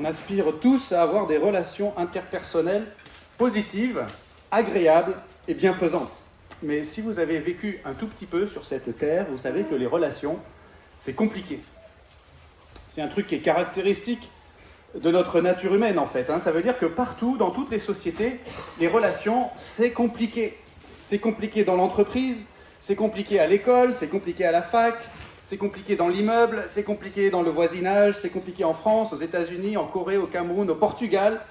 On aspire tous à avoir des relations interpersonnelles positives, agréables et bienfaisantes. Mais si vous avez vécu un tout petit peu sur cette terre, vous savez que les relations, c'est compliqué. C'est un truc qui est caractéristique de notre nature humaine, en fait. Ça veut dire que partout, dans toutes les sociétés, les relations, c'est compliqué. C'est compliqué dans l'entreprise, c'est compliqué à l'école, c'est compliqué à la fac, c'est compliqué dans l'immeuble, c'est compliqué dans le voisinage, c'est compliqué en France, aux États-Unis, en Corée, au Cameroun, au Portugal.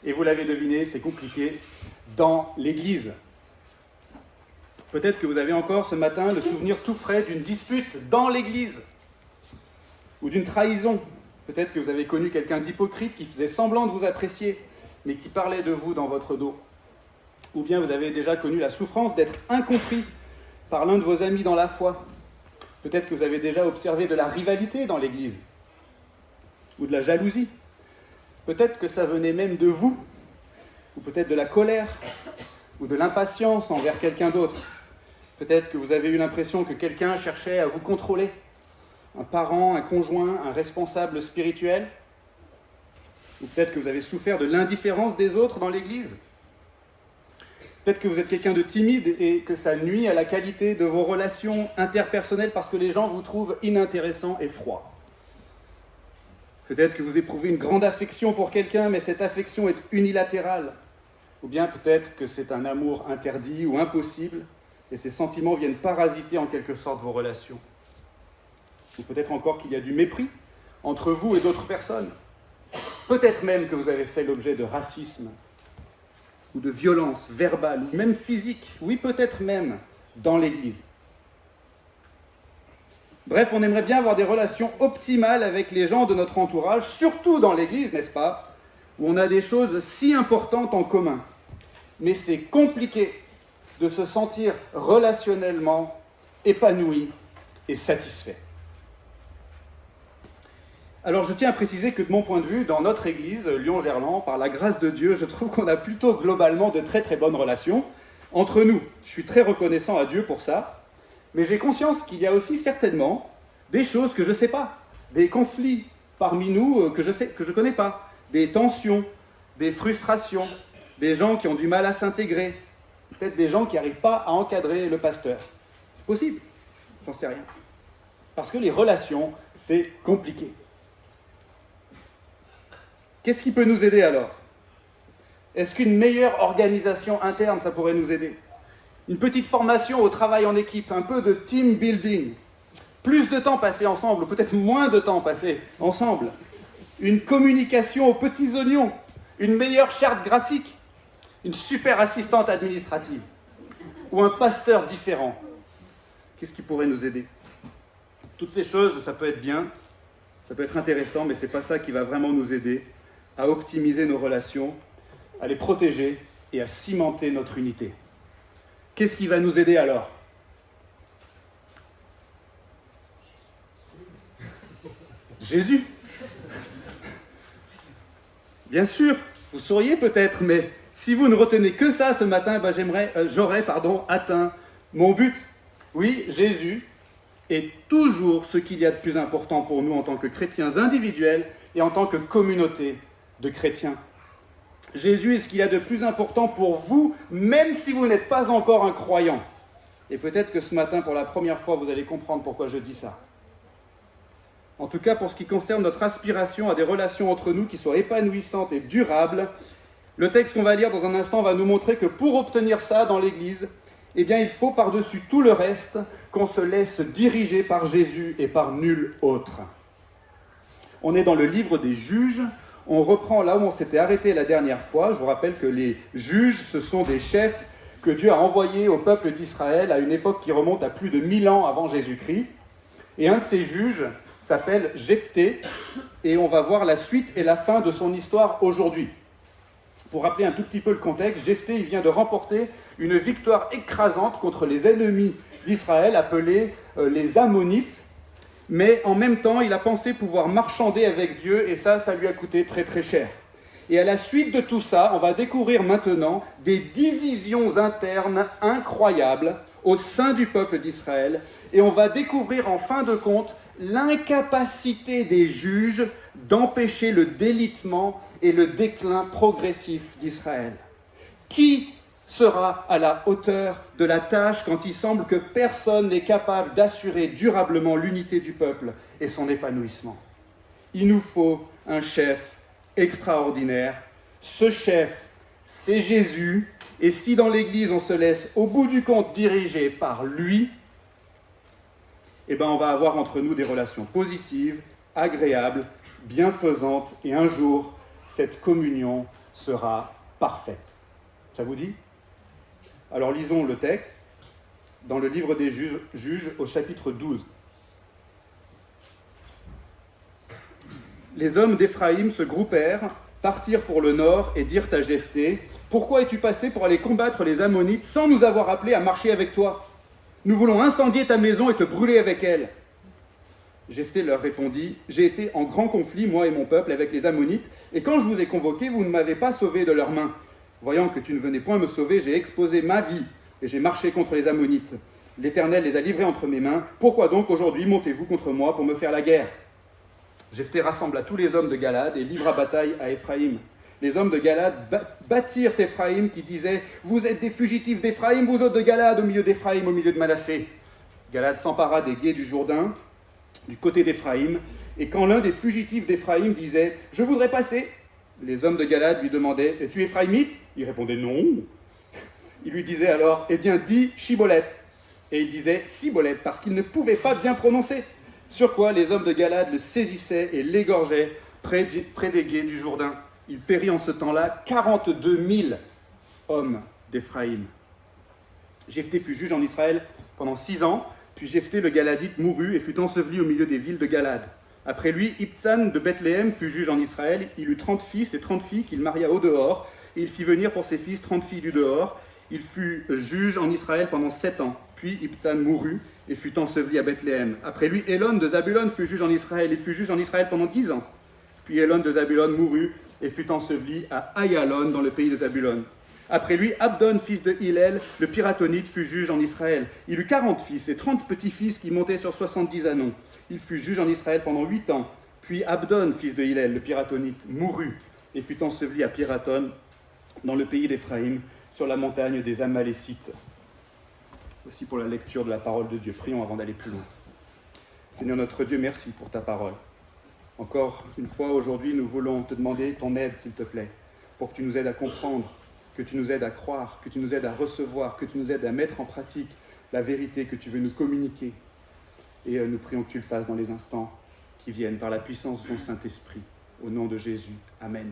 Et vous l'avez deviné, c'est compliqué dans l'Église. Peut-être que vous avez encore ce matin le souvenir tout frais d'une dispute dans l'Église ou d'une trahison. Peut-être que vous avez connu quelqu'un d'hypocrite qui faisait semblant de vous apprécier, mais qui parlait de vous dans votre dos. Ou bien vous avez déjà connu la souffrance d'être incompris par l'un de vos amis dans la foi. Peut-être que vous avez déjà observé de la rivalité dans l'Église, ou de la jalousie. Peut-être que ça venait même de vous, ou peut-être de la colère, ou de l'impatience envers quelqu'un d'autre. Peut-être que vous avez eu l'impression que quelqu'un cherchait à vous contrôler. Un parent, un conjoint, un responsable spirituel. Ou peut-être que vous avez souffert de l'indifférence des autres dans l'Église. Peut-être que vous êtes quelqu'un de timide et que ça nuit à la qualité de vos relations interpersonnelles parce que les gens vous trouvent inintéressant et froid. Peut-être que vous éprouvez une grande affection pour quelqu'un, mais cette affection est unilatérale. Ou bien peut-être que c'est un amour interdit ou impossible, et ces sentiments viennent parasiter en quelque sorte vos relations. Ou peut-être encore qu'il y a du mépris entre vous et d'autres personnes. Peut-être même que vous avez fait l'objet de racisme, ou de violence verbale, ou même physique. Oui, peut-être même dans l'Église. Bref, on aimerait bien avoir des relations optimales avec les gens de notre entourage, surtout dans l'Église, n'est-ce pas, où on a des choses si importantes en commun. Mais c'est compliqué de se sentir relationnellement épanoui et satisfait. Alors je tiens à préciser que de mon point de vue, dans notre église, Lyon-Gerland, par la grâce de Dieu, je trouve qu'on a plutôt globalement de très très bonnes relations entre nous. Je suis très reconnaissant à Dieu pour ça, mais j'ai conscience qu'il y a aussi certainement des choses que je ne sais pas, des conflits parmi nous que je ne connais pas, des tensions, des frustrations, des gens qui ont du mal à s'intégrer, peut-être des gens qui n'arrivent pas à encadrer le pasteur. C'est possible, j'en sais rien. Parce que les relations, c'est compliqué. Qu'est-ce qui peut nous aider alors ? Est-ce qu'une meilleure organisation interne, ça pourrait nous aider ? Une petite formation au travail en équipe, un peu de team building, plus de temps passé ensemble, ou peut-être moins de temps passé ensemble, une communication aux petits oignons, une meilleure charte graphique, une super assistante administrative, ou un pasteur différent. Qu'est-ce qui pourrait nous aider ? Toutes ces choses, ça peut être bien, ça peut être intéressant, mais ce n'est pas ça qui va vraiment nous aider à optimiser nos relations, à les protéger et à cimenter notre unité. Qu'est-ce qui va nous aider alors ? Jésus. Bien sûr, vous sauriez peut-être, mais si vous ne retenez que ça ce matin, j'aurais atteint mon but. Oui, Jésus est toujours ce qu'il y a de plus important pour nous en tant que chrétiens individuels et en tant que communauté de chrétiens. Jésus est ce qu'il y a de plus important pour vous, même si vous n'êtes pas encore un croyant. Et peut-être que ce matin, pour la première fois, vous allez comprendre pourquoi je dis ça. En tout cas, pour ce qui concerne notre aspiration à des relations entre nous qui soient épanouissantes et durables, le texte qu'on va lire dans un instant va nous montrer que pour obtenir ça dans l'Église, eh bien, il faut par-dessus tout le reste qu'on se laisse diriger par Jésus et par nul autre. On est dans le livre des Juges. On reprend là où on s'était arrêté la dernière fois. Je vous rappelle que les juges, ce sont des chefs que Dieu a envoyés au peuple d'Israël à une époque qui remonte à plus de 1000 ans avant Jésus-Christ. Et un de ces juges s'appelle Jephthé, et on va voir la suite et la fin de son histoire aujourd'hui. Pour rappeler un tout petit peu le contexte, Jephthé il vient de remporter une victoire écrasante contre les ennemis d'Israël, appelés les Ammonites, mais en même temps, il a pensé pouvoir marchander avec Dieu, et ça lui a coûté très très cher. Et à la suite de tout ça, on va découvrir maintenant des divisions internes incroyables au sein du peuple d'Israël, et on va découvrir en fin de compte l'incapacité des juges d'empêcher le délitement et le déclin progressif d'Israël. Qui sera à la hauteur de la tâche quand il semble que personne n'est capable d'assurer durablement l'unité du peuple et son épanouissement? Il nous faut un chef extraordinaire. Ce chef, c'est Jésus. Et si dans l'Église on se laisse au bout du compte diriger par lui, eh ben on va avoir entre nous des relations positives, agréables, bienfaisantes, et un jour, cette communion sera parfaite. Ça vous dit? Alors lisons le texte dans le livre des Juges au chapitre 12. Les hommes d'Éphraïm se groupèrent, partirent pour le nord et dirent à Jephthé: « Pourquoi es-tu passé pour aller combattre les Ammonites sans nous avoir appelés à marcher avec toi? Nous voulons incendier ta maison et te brûler avec elle. » Jephthé leur répondit: « J'ai été en grand conflit, moi et mon peuple, avec les Ammonites, et quand je vous ai convoqués, vous ne m'avez pas sauvé de leurs mains. Voyant que tu ne venais point me sauver, j'ai exposé ma vie, et j'ai marché contre les Ammonites. L'Éternel les a livrés entre mes mains. Pourquoi donc aujourd'hui montez-vous contre moi pour me faire la guerre ?» Jephthé rassembla tous les hommes de Galad et livra bataille à Éphraïm. Les hommes de Galad battirent Éphraïm, qui disait: « Vous êtes des fugitifs d'Éphraïm, vous autres de Galad, au milieu d'Éphraïm, au milieu de Manassé. » Galad s'empara des gués du Jourdain, du côté d'Éphraïm, et quand l'un des fugitifs d'Éphraïm disait: « Je voudrais passer », les hommes de Galad lui demandaient: « Es-tu Éphraïmite » Il répondait: « Non. » Il lui disait alors: « Eh bien, dis Chiboleth. » Et il disait Ciboleth, parce qu'il ne pouvait pas bien prononcer. Sur quoi les hommes de Galad le saisissaient et l'égorgeaient près des gués du Jourdain. Il périt en ce temps-là 42 000 hommes d'Éphraïm. Jephthé fut juge en Israël pendant 6 ans, puis Jephthé le Galadite mourut et fut enseveli au milieu des villes de Galad. Après lui, Ibtsan de Bethléem fut juge en Israël. Il eut 30 fils et 30 filles qu'il maria au dehors, et il fit venir pour ses fils 30 filles du dehors. Il fut juge en Israël pendant 7 ans. Puis Ibtsan mourut et fut enseveli à Bethléem. Après lui, Élon de Zabulon fut juge en Israël. Il fut juge en Israël pendant 10 ans. Puis Élon de Zabulon mourut et fut enseveli à Ayalon dans le pays de Zabulon. Après lui, Abdon, fils de Hillel, le Piratonite, fut juge en Israël. Il eut 40 fils et 30 petits-fils qui montaient sur 70 ânons. Il fut juge en Israël pendant 8 ans. Puis Abdon, fils de Hillel, le Piratonite, mourut et fut enseveli à Piraton, dans le pays d'Éphraïm, sur la montagne des Amalécites. Voici pour la lecture de la parole de Dieu. Prions avant d'aller plus loin. Seigneur notre Dieu, merci pour ta parole. Encore une fois, aujourd'hui, nous voulons te demander ton aide, s'il te plaît, pour que tu nous aides à comprendre, que tu nous aides à croire, que tu nous aides à recevoir, que tu nous aides à mettre en pratique la vérité que tu veux nous communiquer. Et nous prions que tu le fasses dans les instants qui viennent, par la puissance de ton Saint-Esprit. Au nom de Jésus. Amen.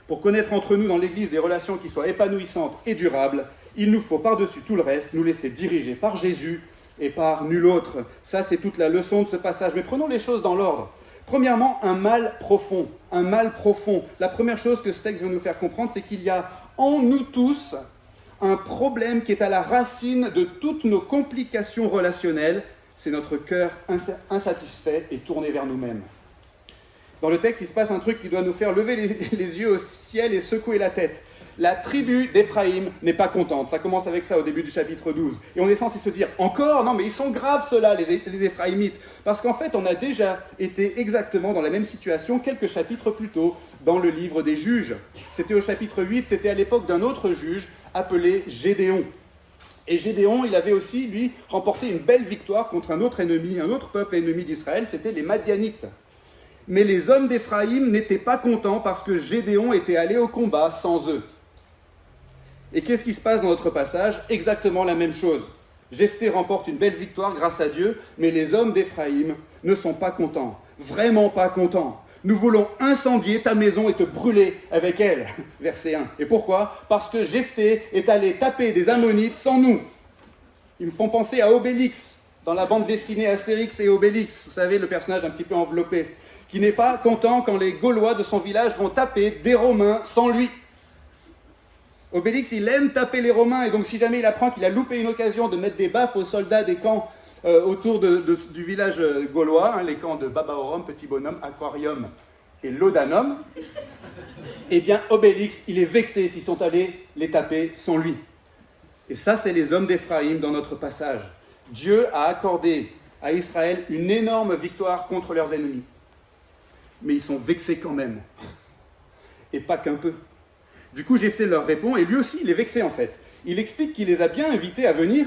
Pour connaître entre nous dans l'Église des relations qui soient épanouissantes et durables, il nous faut par-dessus tout le reste nous laisser diriger par Jésus et par nul autre. Ça, c'est toute la leçon de ce passage. Mais prenons les choses dans l'ordre. Premièrement, un mal profond. Un mal profond. La première chose que ce texte veut nous faire comprendre, c'est qu'il y a en nous tous un problème qui est à la racine de toutes nos complications relationnelles. C'est notre cœur insatisfait et tourné vers nous-mêmes. Dans le texte, il se passe un truc qui doit nous faire lever les yeux au ciel et secouer la tête. La tribu d'Éphraïm n'est pas contente. Ça commence avec ça au début du chapitre 12. Et on est censé se dire, encore? Non, mais ils sont graves ceux-là, les Éphraïmites. Parce qu'en fait, on a déjà été exactement dans la même situation quelques chapitres plus tôt dans le livre des Juges. C'était au chapitre 8, c'était à l'époque d'un autre juge appelé Gédéon. Et Gédéon, il avait aussi, lui, remporté une belle victoire contre un autre ennemi, un autre peuple ennemi d'Israël, c'était les Madianites. Mais les hommes d'Éphraïm n'étaient pas contents parce que Gédéon était allé au combat sans eux. Et qu'est-ce qui se passe dans notre passage? Exactement la même chose. Jephthé remporte une belle victoire grâce à Dieu, mais les hommes d'Éphraïm ne sont pas contents, vraiment pas contents. Nous voulons incendier ta maison et te brûler avec elle. Verset 1. Et pourquoi? Parce que Jephthé est allé taper des Ammonites sans nous. Ils me font penser à Obélix, dans la bande dessinée Astérix et Obélix. Vous savez, le personnage un petit peu enveloppé, qui n'est pas content quand les Gaulois de son village vont taper des Romains sans lui. Obélix, il aime taper les Romains, et donc si jamais il apprend qu'il a loupé une occasion de mettre des baffes aux soldats des camps autour du village gaulois, les camps de Babaorum, Petit Bonhomme, Aquarium et Laudanum, eh bien Obélix, il est vexé s'ils sont allés les taper sans lui. Et ça, c'est les hommes d'Éphraïm dans notre passage. Dieu a accordé à Israël une énorme victoire contre leurs ennemis. Mais ils sont vexés quand même. Et pas qu'un peu. Du coup, Jephthé leur répond, et lui aussi, il est vexé en fait. Il explique qu'il les a bien invités à venir,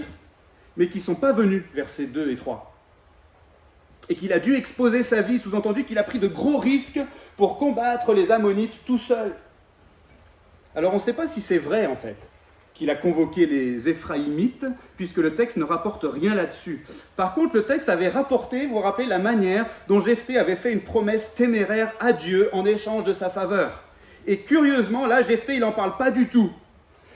mais qu'ils ne sont pas venus, versets 2 et 3. Et qu'il a dû exposer sa vie, sous-entendu qu'il a pris de gros risques pour combattre les Ammonites tout seul. Alors on ne sait pas si c'est vrai en fait, qu'il a convoqué les Éphraïmites, puisque le texte ne rapporte rien là-dessus. Par contre, le texte avait rapporté, vous vous rappelez, la manière dont Jephthé avait fait une promesse téméraire à Dieu en échange de sa faveur. Et curieusement, là, Jephthé, il n'en parle pas du tout.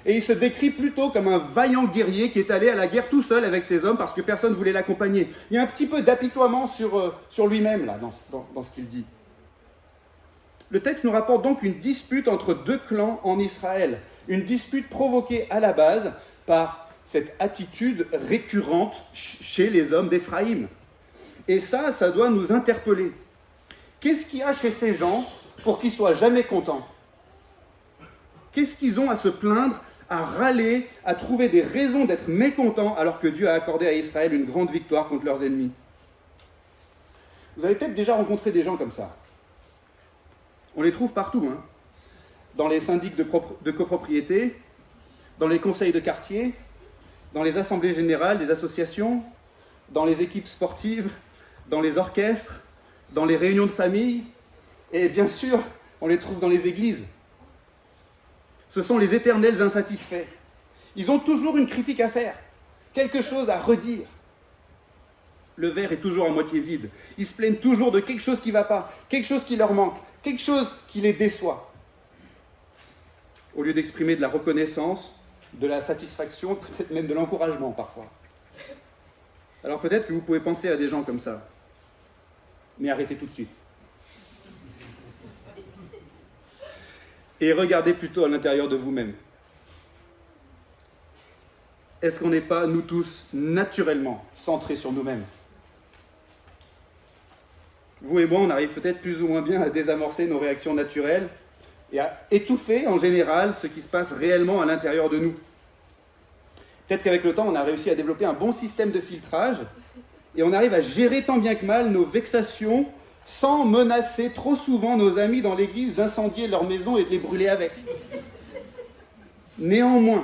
Et il se décrit plutôt comme un vaillant guerrier qui est allé à la guerre tout seul avec ses hommes parce que personne ne voulait l'accompagner. Il y a un petit peu d'apitoiement sur lui-même, là, dans ce qu'il dit. Le texte nous rapporte donc une dispute entre deux clans en Israël. Une dispute provoquée à la base par cette attitude récurrente chez les hommes d'Éphraïm. Et ça doit nous interpeller. Qu'est-ce qu'il y a chez ces gens pour qu'ils ne soient jamais contents ? Qu'est-ce qu'ils ont à se plaindre, à râler, à trouver des raisons d'être mécontents alors que Dieu a accordé à Israël une grande victoire contre leurs ennemis ? Vous avez peut-être déjà rencontré des gens comme ça. On les trouve partout, hein. Dans les syndics de copropriété, dans les conseils de quartier, dans les assemblées générales des associations, dans les équipes sportives, dans les orchestres, dans les réunions de famille, et bien sûr, on les trouve dans les églises. Ce sont les éternels insatisfaits. Ils ont toujours une critique à faire, quelque chose à redire. Le verre est toujours à moitié vide. Ils se plaignent toujours de quelque chose qui ne va pas, quelque chose qui leur manque, quelque chose qui les déçoit. Au lieu d'exprimer de la reconnaissance, de la satisfaction, peut-être même de l'encouragement parfois. Alors peut-être que vous pouvez penser à des gens comme ça. Mais arrêtez tout de suite. Et regardez plutôt à l'intérieur de vous-même. Est-ce qu'on n'est pas, nous tous, naturellement centrés sur nous-mêmes ? Vous et moi, on arrive peut-être plus ou moins bien à désamorcer nos réactions naturelles et à étouffer en général ce qui se passe réellement à l'intérieur de nous. Peut-être qu'avec le temps, on a réussi à développer un bon système de filtrage et on arrive à gérer tant bien que mal nos vexations sans menacer trop souvent nos amis dans l'église d'incendier leur maison et de les brûler avec. Néanmoins,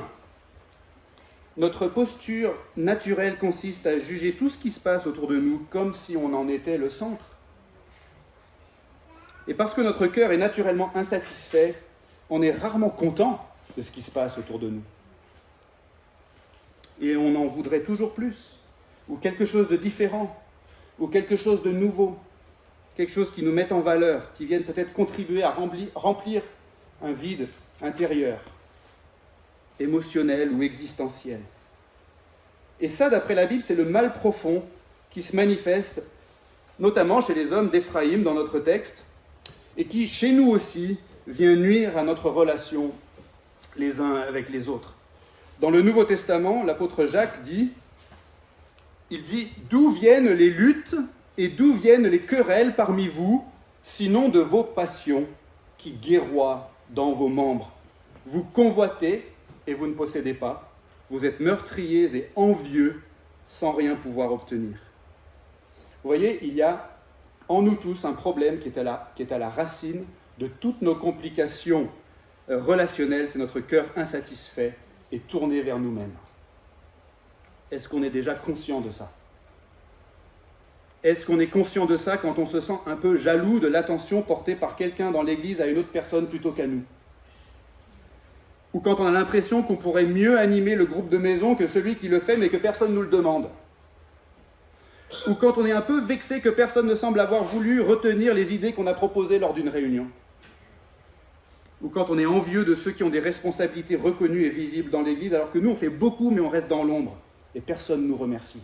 notre posture naturelle consiste à juger tout ce qui se passe autour de nous comme si on en était le centre. Et parce que notre cœur est naturellement insatisfait, on est rarement content de ce qui se passe autour de nous. Et on en voudrait toujours plus, ou quelque chose de différent, ou quelque chose de nouveau, quelque chose qui nous mette en valeur, qui vienne peut-être contribuer à remplir un vide intérieur, émotionnel ou existentiel. Et ça, d'après la Bible, c'est le mal profond qui se manifeste, notamment chez les hommes d'Éphraïm dans notre texte, et qui, chez nous aussi, vient nuire à notre relation les uns avec les autres. Dans le Nouveau Testament, l'apôtre Jacques dit « D'où viennent les luttes et d'où viennent les querelles parmi vous, sinon de vos passions qui guerroient dans vos membres. Vous convoitez et vous ne possédez pas. Vous êtes meurtriers et envieux sans rien pouvoir obtenir. » Vous voyez, il y a en nous tous un problème qui est à la racine de toutes nos complications relationnelles, c'est notre cœur insatisfait et tourné vers nous-mêmes. Est-ce qu'on est déjà conscient de ça ? Est-ce qu'on est conscient de ça quand on se sent un peu jaloux de l'attention portée par quelqu'un dans l'église à une autre personne plutôt qu'à nous ? Ou quand on a l'impression qu'on pourrait mieux animer le groupe de maison que celui qui le fait mais que personne ne nous le demande ? Ou quand on est un peu vexé que personne ne semble avoir voulu retenir les idées qu'on a proposées lors d'une réunion. Ou quand on est envieux de ceux qui ont des responsabilités reconnues et visibles dans l'Église, alors que nous on fait beaucoup mais on reste dans l'ombre et personne ne nous remercie.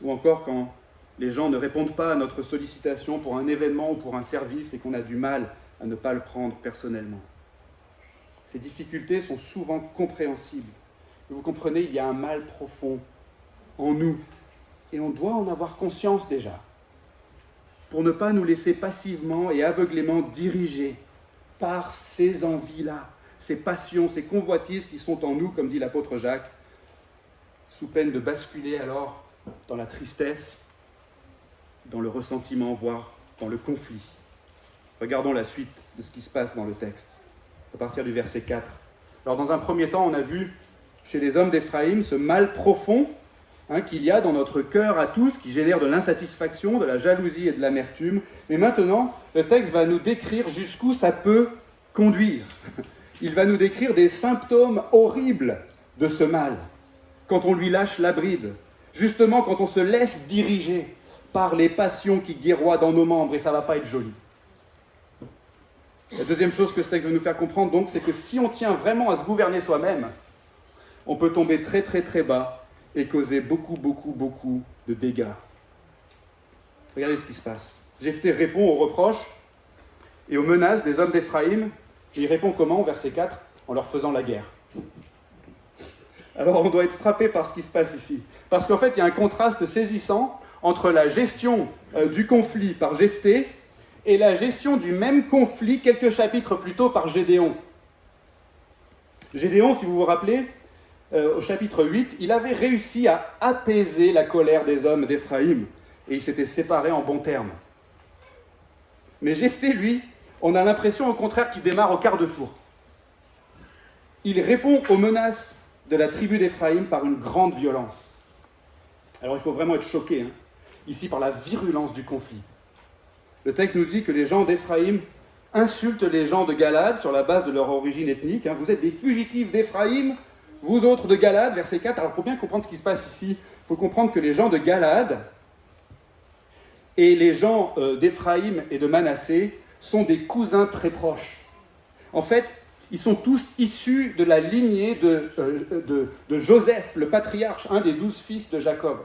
Ou encore quand les gens ne répondent pas à notre sollicitation pour un événement ou pour un service et qu'on a du mal à ne pas le prendre personnellement. Ces difficultés sont souvent compréhensibles. Vous comprenez, il y a un mal profond en nous. Et on doit en avoir conscience déjà, pour ne pas nous laisser passivement et aveuglément diriger par ces envies-là, ces passions, ces convoitises qui sont en nous, comme dit l'apôtre Jacques, sous peine de basculer alors dans la tristesse, dans le ressentiment, voire dans le conflit. Regardons la suite de ce qui se passe dans le texte, à partir du verset 4. Alors dans un premier temps, on a vu chez les hommes d'Éphraïm ce mal profond qu'il y a dans notre cœur à tous, qui génère de l'insatisfaction, de la jalousie et de l'amertume. Mais maintenant, le texte va nous décrire jusqu'où ça peut conduire. Il va nous décrire des symptômes horribles de ce mal, quand on lui lâche la bride, justement quand on se laisse diriger par les passions qui guerroient dans nos membres, et ça ne va pas être joli. La deuxième chose que ce texte va nous faire comprendre, donc, c'est que si on tient vraiment à se gouverner soi-même, on peut tomber très très très bas et causer beaucoup de dégâts. Regardez ce qui se passe. Jephthé répond aux reproches et aux menaces des hommes d'Éphraïm, et il répond comment, verset 4 ? En leur faisant la guerre. Alors on doit être frappé par ce qui se passe ici, parce qu'en fait il y a un contraste saisissant entre la gestion du conflit par Jephthé et la gestion du même conflit quelques chapitres plus tôt par Gédéon. Gédéon, si vous vous rappelez, au chapitre 8, il avait réussi à apaiser la colère des hommes d'Éphraïm et il s'était séparé en bons termes. Mais Jephthé, lui, on a l'impression au contraire qu'il démarre au quart de tour. Il répond aux menaces de la tribu d'Éphraïm par une grande violence. Alors il faut vraiment être choqué, ici par la virulence du conflit. Le texte nous dit que les gens d'Éphraïm insultent les gens de Galade sur la base de leur origine ethnique. Vous êtes des fugitifs d'Éphraïm, vous autres de Galade, verset 4. Alors pour bien comprendre ce qui se passe ici, il faut comprendre que les gens de Galade et les gens d'Éphraïm et de Manassé sont des cousins très proches. En fait, ils sont tous issus de la lignée de Joseph, le patriarche, un des 12 fils de Jacob.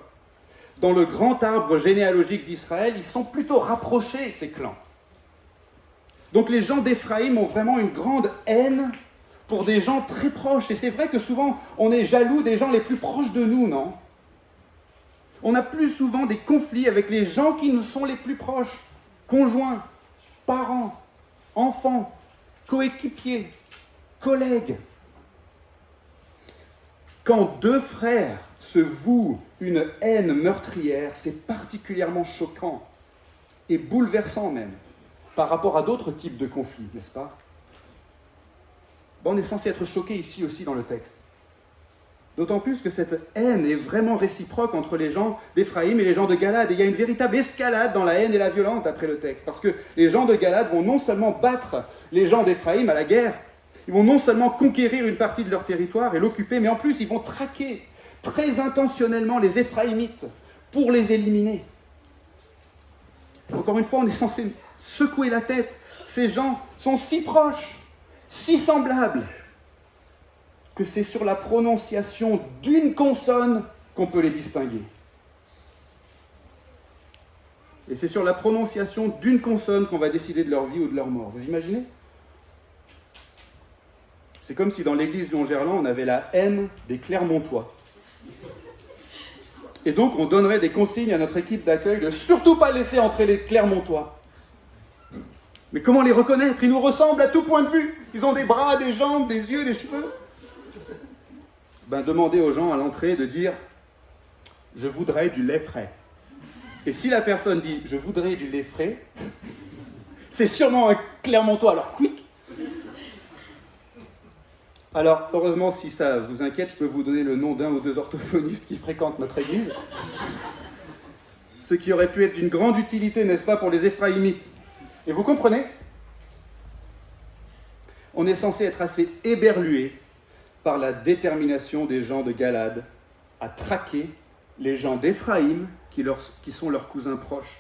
Dans le grand arbre généalogique d'Israël, ils sont plutôt rapprochés, ces clans. Donc les gens d'Éphraïm ont vraiment une grande haine pour des gens très proches. Et c'est vrai que souvent, on est jaloux des gens les plus proches de nous, non ? On a plus souvent des conflits avec les gens qui nous sont les plus proches. Conjoints, parents, enfants, coéquipiers, collègues. Quand deux frères se vouent une haine meurtrière, c'est particulièrement choquant et bouleversant même, par rapport à d'autres types de conflits, n'est-ce pas ? On est censé être choqué ici aussi dans le texte. D'autant plus que cette haine est vraiment réciproque entre les gens d'Éphraïm et les gens de Galade. Et il y a une véritable escalade dans la haine et la violence d'après le texte. Parce que les gens de Galade vont non seulement battre les gens d'Éphraïm à la guerre, ils vont non seulement conquérir une partie de leur territoire et l'occuper, mais en plus ils vont traquer très intentionnellement les Éphraïmites pour les éliminer. Encore une fois, on est censé secouer la tête. Ces gens sont si proches, si semblables, que c'est sur la prononciation d'une consonne qu'on peut les distinguer. Et c'est sur la prononciation d'une consonne qu'on va décider de leur vie ou de leur mort. Vous imaginez ? C'est comme si dans l'église Lyon-Gerland, on avait la haine des Clermontois. Et donc, on donnerait des consignes à notre équipe d'accueil de surtout pas laisser entrer les Clermontois. Mais comment les reconnaître ? Ils nous ressemblent à tout point de vue. Ils ont des bras, des jambes, des yeux, des cheveux. Demandez aux gens à l'entrée de dire « Je voudrais du lait frais ». Et si la personne dit « Je voudrais du lait frais », c'est sûrement un Clermontois, alors quick. Alors, heureusement, si ça vous inquiète, je peux vous donner le nom d'un ou deux orthophonistes qui fréquentent notre église. Ce qui aurait pu être d'une grande utilité, n'est-ce pas, pour les Éphraïmites. Et vous comprenez ? On est censé être assez éberlué par la détermination des gens de Galade à traquer les gens d'Éphraïm, qui sont leurs cousins proches,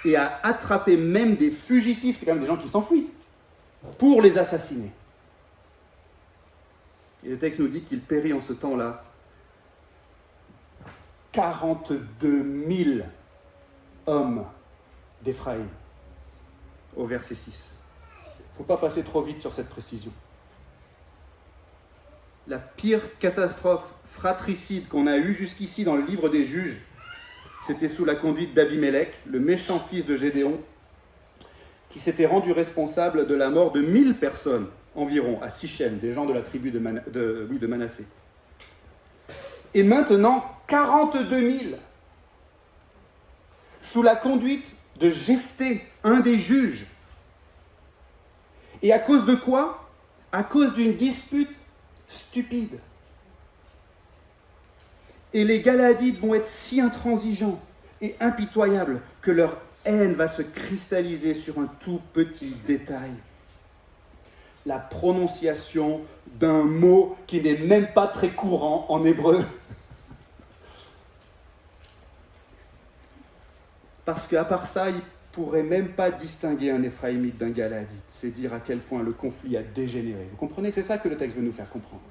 et à attraper même des fugitifs, c'est quand même des gens qui s'enfuient, pour les assassiner. Et le texte nous dit qu'il périt en ce temps-là 42 000 hommes d'Éphraïm, au verset 6. Il ne faut pas passer trop vite sur cette précision. La pire catastrophe fratricide qu'on a eue jusqu'ici dans le livre des Juges, c'était sous la conduite d'Abimélec, le méchant fils de Gédéon, qui s'était rendu responsable de la mort de 1000 personnes environ à Sichem, des gens de la tribu de Manassé. et maintenant 42 000, sous la conduite de Jephthé, un des juges. Et à cause de quoi? À cause d'une dispute stupide. Et les Galadites vont être si intransigeants et impitoyables que leur haine va se cristalliser sur un tout petit détail. La prononciation d'un mot qui n'est même pas très courant en hébreu. Parce qu'à part ça, ils ne pourraient même pas distinguer un Éphraïmite d'un Galadite. C'est dire à quel point le conflit a dégénéré. Vous comprenez? C'est ça que le texte veut nous faire comprendre.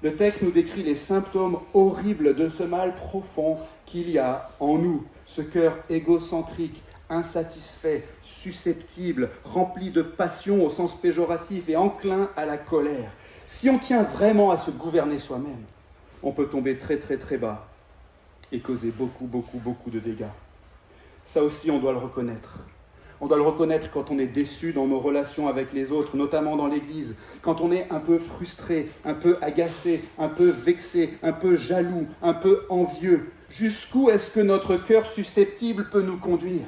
Le texte nous décrit les symptômes horribles de ce mal profond qu'il y a en nous, ce cœur égocentrique, insatisfait, susceptible, rempli de passion au sens péjoratif et enclin à la colère. Si on tient vraiment à se gouverner soi-même, on peut tomber très très très bas et causer beaucoup de dégâts. Ça aussi, on doit le reconnaître. On doit le reconnaître quand on est déçu dans nos relations avec les autres, notamment dans l'Église, quand on est un peu frustré, un peu agacé, un peu vexé, un peu jaloux, un peu envieux. Jusqu'où est-ce que notre cœur susceptible peut nous conduire?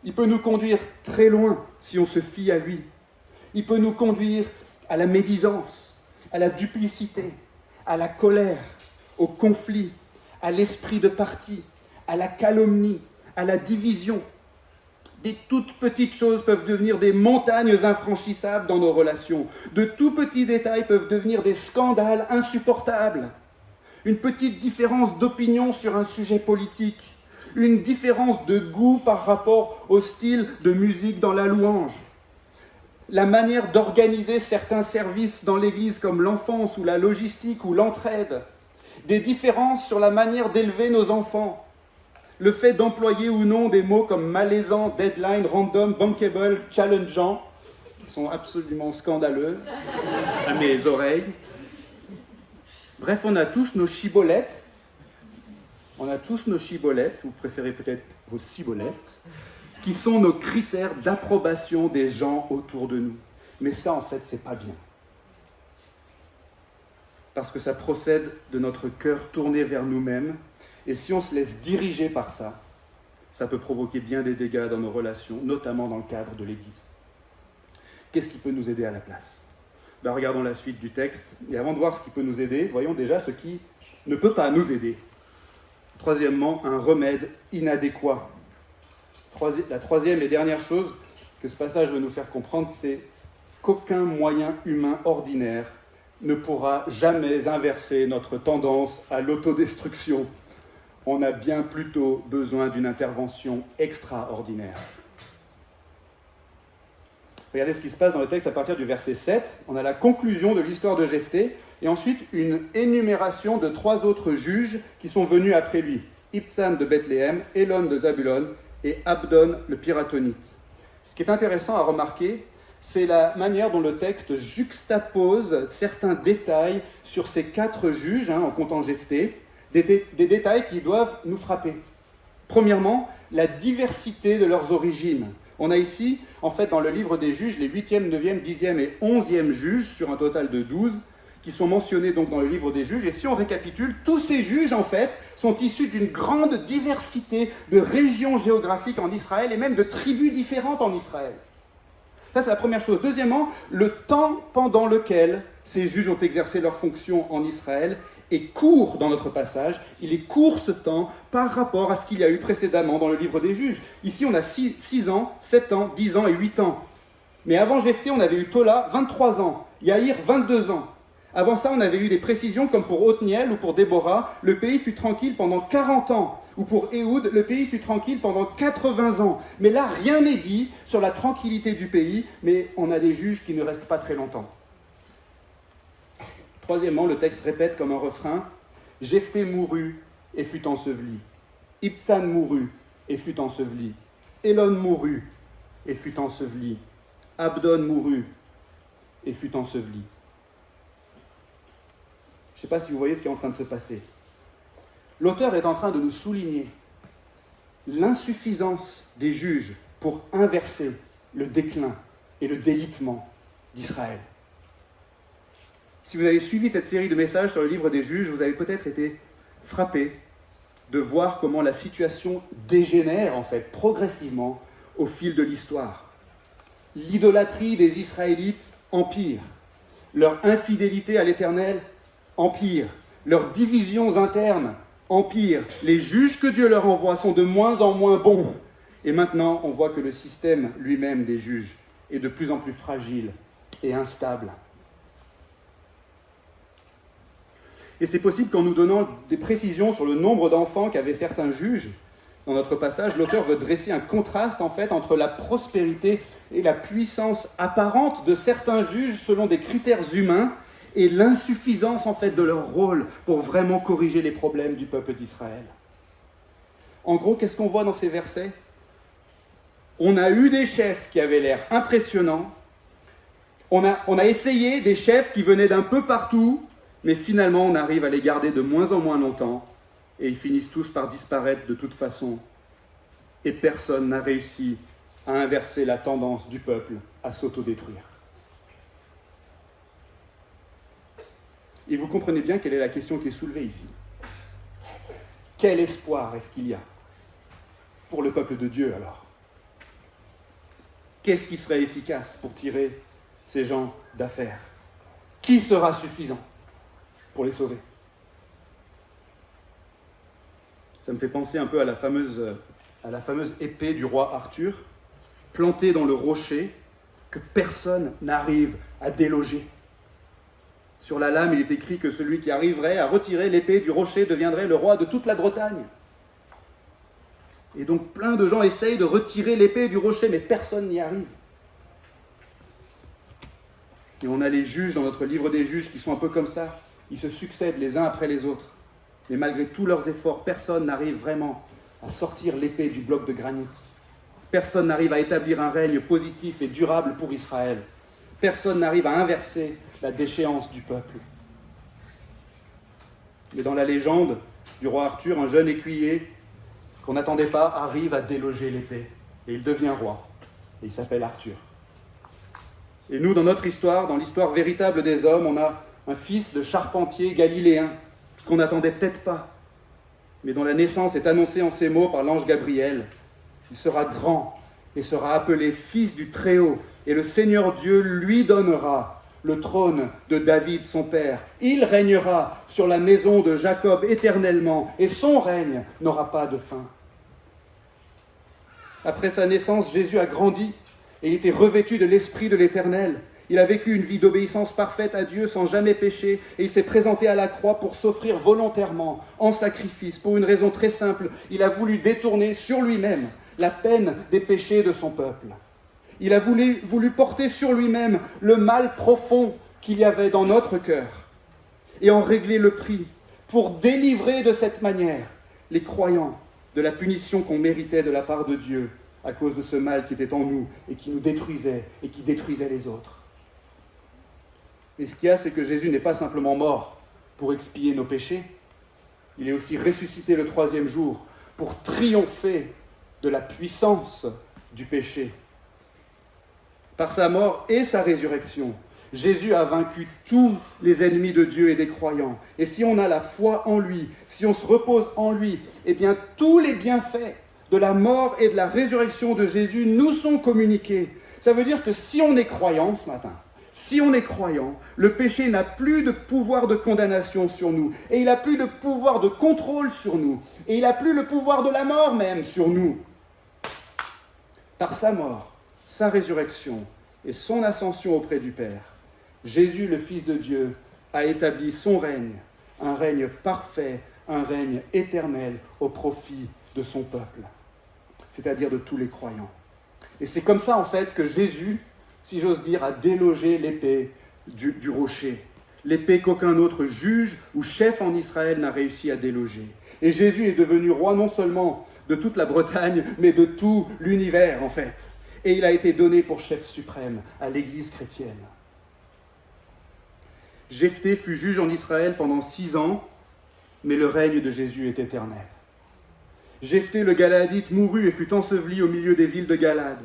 Il peut nous conduire très loin si on se fie à lui. Il peut nous conduire à la médisance, à la duplicité, à la colère, au conflit, à l'esprit de parti, à la calomnie, à la division. Des toutes petites choses peuvent devenir des montagnes infranchissables dans nos relations. De tout petits détails peuvent devenir des scandales insupportables. Une petite différence d'opinion sur un sujet politique, une différence de goût par rapport au style de musique dans la louange, la manière d'organiser certains services dans l'Église comme l'enfance ou la logistique ou l'entraide, des différences sur la manière d'élever nos enfants, le fait d'employer ou non des mots comme malaisant, deadline, random, bankable, challengeant, qui sont absolument scandaleux à mes oreilles. Bref, on a tous nos chibolettes. On a tous nos chibolettes, ou vous préférez peut-être vos cibolettes, qui sont nos critères d'approbation des gens autour de nous. Mais ça, en fait, c'est pas bien. Parce que ça procède de notre cœur tourné vers nous-mêmes. Et si on se laisse diriger par ça, ça peut provoquer bien des dégâts dans nos relations, notamment dans le cadre de l'Église. Qu'est-ce qui peut nous aider à la place? Regardons la suite du texte. Et avant de voir ce qui peut nous aider, voyons déjà ce qui ne peut pas nous aider. Troisièmement, un remède inadéquat. La troisième et dernière chose que ce passage veut nous faire comprendre, c'est qu'aucun moyen humain ordinaire ne pourra jamais inverser notre tendance à l'autodestruction. On a bien plutôt besoin d'une intervention extraordinaire. Regardez ce qui se passe dans le texte à partir du verset 7. On a la conclusion de l'histoire de Jephthé, et ensuite une énumération de 3 autres juges qui sont venus après lui. Ibtsan de Bethléem, Élon de Zabulon et Abdon le Piratonite. Ce qui est intéressant à remarquer, c'est la manière dont le texte juxtapose certains détails sur ces 4 juges, en comptant Jephthé, des détails qui doivent nous frapper. Premièrement, la diversité de leurs origines. On a ici, en fait, dans le livre des juges, les 8e, 9e, 10e et 11e juges, sur un total de 12, qui sont mentionnés donc dans le livre des juges. Et si on récapitule, tous ces juges, en fait, sont issus d'une grande diversité de régions géographiques en Israël et même de tribus différentes en Israël. Ça, c'est la première chose. Deuxièmement, le temps pendant lequel ces juges ont exercé leurs fonctions en Israël est court dans notre passage. Il est court ce temps par rapport à ce qu'il y a eu précédemment dans le livre des juges. Ici, on a 6 ans, 7 ans, 10 ans et 8 ans. Mais avant Jephthé, on avait eu Tola, 23 ans. Yaïr, 22 ans. Avant ça, on avait eu des précisions comme pour Othniel ou pour Déborah, le pays fut tranquille pendant 40 ans. Ou pour Éhoud, le pays fut tranquille pendant 80 ans. Mais là, rien n'est dit sur la tranquillité du pays, mais on a des juges qui ne restent pas très longtemps. Troisièmement, le texte répète comme un refrain, « Jephthé mourut et fut enseveli. Ibtsan mourut et fut enseveli. Élon mourut et fut enseveli. Abdon mourut et fut enseveli. » Je ne sais pas si vous voyez ce qui est en train de se passer. L'auteur est en train de nous souligner l'insuffisance des juges pour inverser le déclin et le délitement d'Israël. Si vous avez suivi cette série de messages sur le livre des Juges, vous avez peut-être été frappé de voir comment la situation dégénère, en fait, progressivement au fil de l'histoire. L'idolâtrie des Israélites empire, leur infidélité à l'Éternel empire, leurs divisions internes empire, les juges que Dieu leur envoie sont de moins en moins bons. Et maintenant, on voit que le système lui-même des juges est de plus en plus fragile et instable. Et c'est possible qu'en nous donnant des précisions sur le nombre d'enfants qu'avaient certains juges, dans notre passage, l'auteur veut dresser un contraste en fait entre la prospérité et la puissance apparente de certains juges selon des critères humains et l'insuffisance en fait de leur rôle pour vraiment corriger les problèmes du peuple d'Israël. En gros, qu'est-ce qu'on voit dans ces versets ? On a eu des chefs qui avaient l'air impressionnants, on a essayé des chefs qui venaient d'un peu partout, mais finalement on arrive à les garder de moins en moins longtemps, et ils finissent tous par disparaître de toute façon, et personne n'a réussi à inverser la tendance du peuple à s'autodétruire. Et vous comprenez bien quelle est la question qui est soulevée ici. Quel espoir est-ce qu'il y a pour le peuple de Dieu alors ? Qu'est-ce qui serait efficace pour tirer ces gens d'affaire ? Qui sera suffisant pour les sauver ? Ça me fait penser un peu à la fameuse épée du roi Arthur, plantée dans le rocher, que personne n'arrive à déloger. Sur la lame, il est écrit que celui qui arriverait à retirer l'épée du rocher deviendrait le roi de toute la Bretagne. Et donc plein de gens essayent de retirer l'épée du rocher, mais personne n'y arrive. Et on a les juges dans notre livre des juges qui sont un peu comme ça. Ils se succèdent les uns après les autres. Mais malgré tous leurs efforts, personne n'arrive vraiment à sortir l'épée du bloc de granit. Personne n'arrive à établir un règne positif et durable pour Israël. Personne n'arrive à inverser la déchéance du peuple. Mais dans la légende du roi Arthur, un jeune écuyer qu'on n'attendait pas arrive à déloger l'épée. Et il devient roi. Et il s'appelle Arthur. Et nous, dans notre histoire, dans l'histoire véritable des hommes, on a un fils de charpentier galiléen qu'on n'attendait peut-être pas, mais dont la naissance est annoncée en ces mots par l'ange Gabriel. Il sera grand et sera appelé fils du Très-Haut, et le Seigneur Dieu lui donnera le trône de David son père. Il régnera sur la maison de Jacob éternellement, et son règne n'aura pas de fin. Après sa naissance, Jésus a grandi, et il était revêtu de l'Esprit de l'Éternel. Il a vécu une vie d'obéissance parfaite à Dieu sans jamais pécher, et il s'est présenté à la croix pour s'offrir volontairement en sacrifice, pour une raison très simple. Il a voulu détourner sur lui-même la peine des péchés de son peuple. Il a voulu porter sur lui-même le mal profond qu'il y avait dans notre cœur, et en régler le prix, pour délivrer de cette manière les croyants de la punition qu'on méritait de la part de Dieu à cause de ce mal qui était en nous et qui nous détruisait et qui détruisait les autres. Mais ce qu'il y a, c'est que Jésus n'est pas simplement mort pour expier nos péchés, il est aussi ressuscité le 3e jour pour triompher de la puissance du péché. Par sa mort et sa résurrection, Jésus a vaincu tous les ennemis de Dieu et des croyants. Et si on a la foi en lui, si on se repose en lui, eh bien tous les bienfaits de la mort et de la résurrection de Jésus nous sont communiqués. Ça veut dire que si on est croyant ce matin, si on est croyant, le péché n'a plus de pouvoir de condamnation sur nous, et il n'a plus de pouvoir de contrôle sur nous, et il n'a plus le pouvoir de la mort même sur nous. Par sa mort, sa résurrection et son ascension auprès du Père, Jésus, le Fils de Dieu, a établi son règne, un règne parfait, un règne éternel au profit de son peuple, c'est-à-dire de tous les croyants. Et c'est comme ça, en fait, que Jésus, si j'ose dire, a délogé l'épée du rocher, l'épée qu'aucun autre juge ou chef en Israël n'a réussi à déloger. Et Jésus est devenu roi non seulement de toute la Bretagne, mais de tout l'univers, en fait. Et il a été donné pour chef suprême à l'Église chrétienne. Jephthé fut juge en Israël pendant 6 ans, mais le règne de Jésus est éternel. Jephthé le Galadite mourut et fut enseveli au milieu des villes de Galade.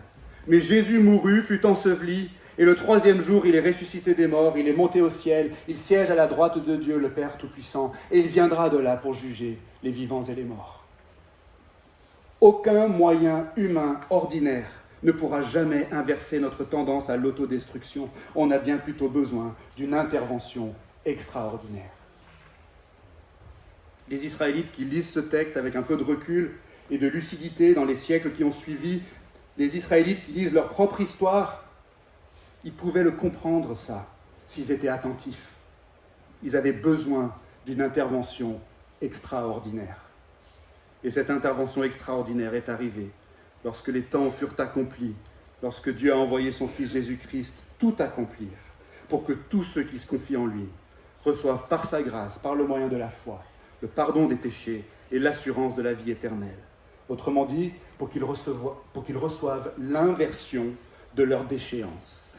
Mais Jésus mourut, fut enseveli, Et le troisième jour, il est ressuscité des morts, il est monté au ciel, il siège à la droite de Dieu, le Père Tout-Puissant, et il viendra de là pour juger les vivants et les morts. Aucun moyen humain ordinaire ne pourra jamais inverser notre tendance à l'autodestruction. On a bien plutôt besoin d'une intervention extraordinaire. Les Israélites qui lisent ce texte avec un peu de recul et de lucidité dans les siècles qui ont suivi, les Israélites qui lisent leur propre histoire, ils pouvaient le comprendre ça, s'ils étaient attentifs. Ils avaient besoin d'une intervention extraordinaire. Et cette intervention extraordinaire est arrivée lorsque les temps furent accomplis, lorsque Dieu a envoyé son Fils Jésus-Christ tout accomplir, pour que tous ceux qui se confient en lui reçoivent par sa grâce, par le moyen de la foi, le pardon des péchés et l'assurance de la vie éternelle. Autrement dit, pour qu'ils reçoivent l'inversion de leur déchéance.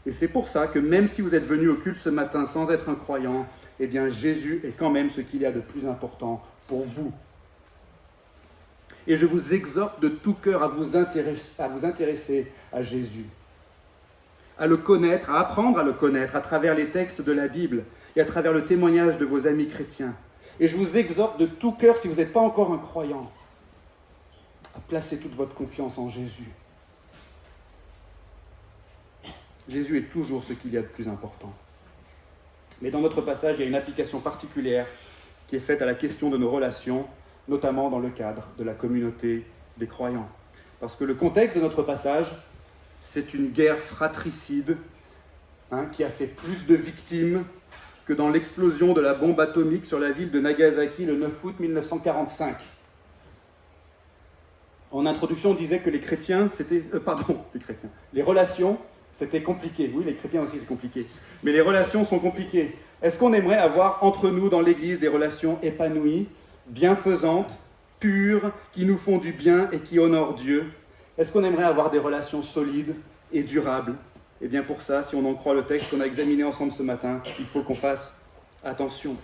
Et c'est pour ça que même si vous êtes venu au culte ce matin sans être un croyant, eh bien Jésus est quand même ce qu'il y a de plus important pour vous. Et je vous exhorte de tout cœur à vous intéresser à Jésus, à le connaître, à apprendre à le connaître à travers les textes de la Bible et à travers le témoignage de vos amis chrétiens. Et je vous exhorte de tout cœur, si vous n'êtes pas encore un croyant, à placer toute votre confiance en Jésus. Jésus est toujours ce qu'il y a de plus important. Mais dans notre passage, il y a une application particulière qui est faite à la question de nos relations, notamment dans le cadre de la communauté des croyants. Parce que le contexte de notre passage, c'est une guerre fratricide qui a fait plus de victimes que dans l'explosion de la bombe atomique sur la ville de Nagasaki le 9 août 1945. En introduction, on disait que les relations, c'était compliqué. Oui, les chrétiens aussi, c'est compliqué. Mais les relations sont compliquées. Est-ce qu'on aimerait avoir entre nous, dans l'Église, des relations épanouies, bienfaisantes, pures, qui nous font du bien et qui honorent Dieu? Est-ce qu'on aimerait avoir des relations solides et durables? Eh bien pour ça, si on en croit le texte qu'on a examiné ensemble ce matin, il faut qu'on fasse attention.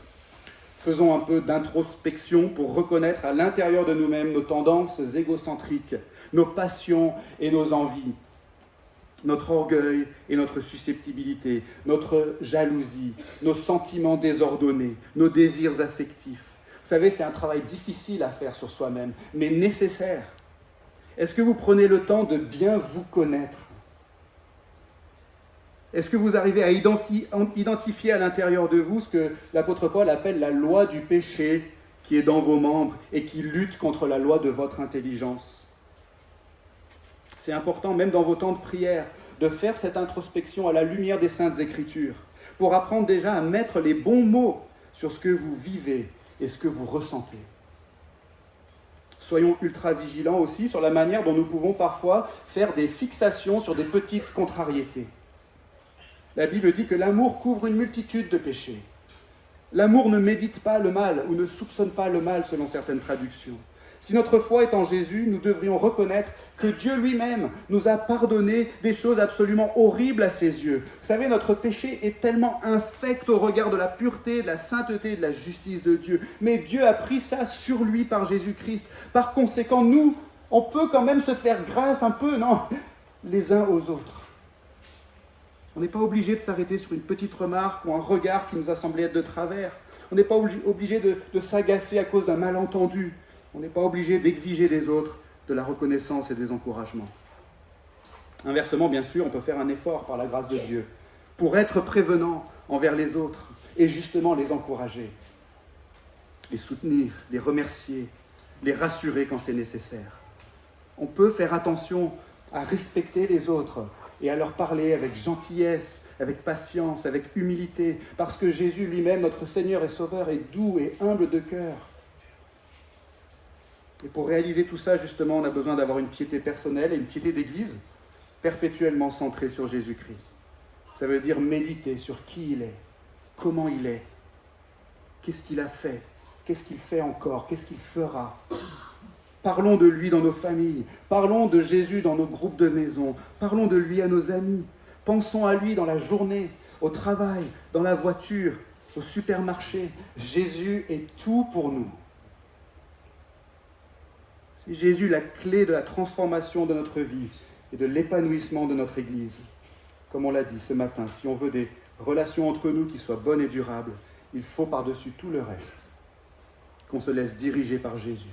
Faisons un peu d'introspection pour reconnaître à l'intérieur de nous-mêmes nos tendances égocentriques, nos passions et nos envies, notre orgueil et notre susceptibilité, notre jalousie, nos sentiments désordonnés, nos désirs affectifs. Vous savez, c'est un travail difficile à faire sur soi-même, mais nécessaire. Est-ce que vous prenez le temps de bien vous connaître? Est-ce que vous arrivez à identifier à l'intérieur de vous ce que l'apôtre Paul appelle la loi du péché qui est dans vos membres et qui lutte contre la loi de votre intelligence? C'est important, même dans vos temps de prière, de faire cette introspection à la lumière des Saintes Écritures pour apprendre déjà à mettre les bons mots sur ce que vous vivez et ce que vous ressentez. Soyons ultra vigilants aussi sur la manière dont nous pouvons parfois faire des fixations sur des petites contrariétés. La Bible dit que l'amour couvre une multitude de péchés. L'amour ne médite pas le mal ou ne soupçonne pas le mal selon certaines traductions. Si notre foi est en Jésus, nous devrions reconnaître que Dieu lui-même nous a pardonné des choses absolument horribles à ses yeux. Vous savez, notre péché est tellement infect au regard de la pureté, de la sainteté et de la justice de Dieu. Mais Dieu a pris ça sur lui par Jésus-Christ. Par conséquent, nous, on peut quand même se faire grâce un peu, non, les uns aux autres. On n'est pas obligé de s'arrêter sur une petite remarque ou un regard qui nous a semblé être de travers. On n'est pas obligé de s'agacer à cause d'un malentendu. On n'est pas obligé d'exiger des autres de la reconnaissance et des encouragements. Inversement, bien sûr, on peut faire un effort par la grâce de Dieu pour être prévenant envers les autres et justement les encourager, les soutenir, les remercier, les rassurer quand c'est nécessaire. On peut faire attention à respecter les autres et à leur parler avec gentillesse, avec patience, avec humilité, parce que Jésus lui-même, notre Seigneur et Sauveur, est doux et humble de cœur. Et pour réaliser tout ça, justement, on a besoin d'avoir une piété personnelle et une piété d'église perpétuellement centrée sur Jésus-Christ. Ça veut dire méditer sur qui il est, comment il est, qu'est-ce qu'il a fait, qu'est-ce qu'il fait encore, qu'est-ce qu'il fera. Parlons de lui dans nos familles, parlons de Jésus dans nos groupes de maison, parlons de lui à nos amis, pensons à lui dans la journée, au travail, dans la voiture, au supermarché. Jésus est tout pour nous. C'est Jésus la clé de la transformation de notre vie. et de l'épanouissement de notre Église. Comme on l'a dit ce matin, si on veut des relations entre nous qui soient bonnes et durables, il faut par-dessus tout le reste qu'on se laisse diriger par Jésus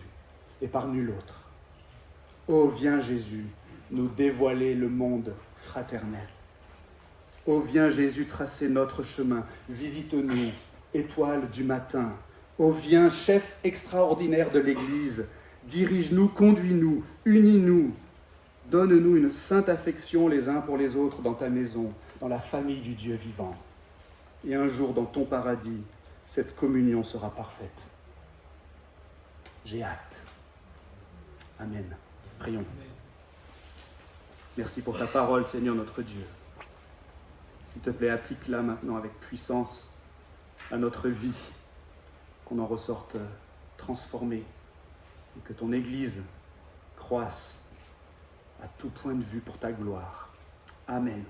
et par nul autre. Ô viens Jésus, nous dévoiler le monde fraternel. Ô viens Jésus tracer notre chemin, visite-nous, étoile du matin. Ô viens chef extraordinaire de l'Église, dirige-nous, conduis-nous, unis-nous. Donne-nous une sainte affection les uns pour les autres dans ta maison, dans la famille du Dieu vivant. Et un jour dans ton paradis, cette communion sera parfaite. J'ai hâte. Amen. Prions. Merci pour ta parole, Seigneur notre Dieu. S'il te plaît, applique-la maintenant avec puissance à notre vie, qu'on en ressorte transformé et que ton Église croisse à tout point de vue pour ta gloire. Amen.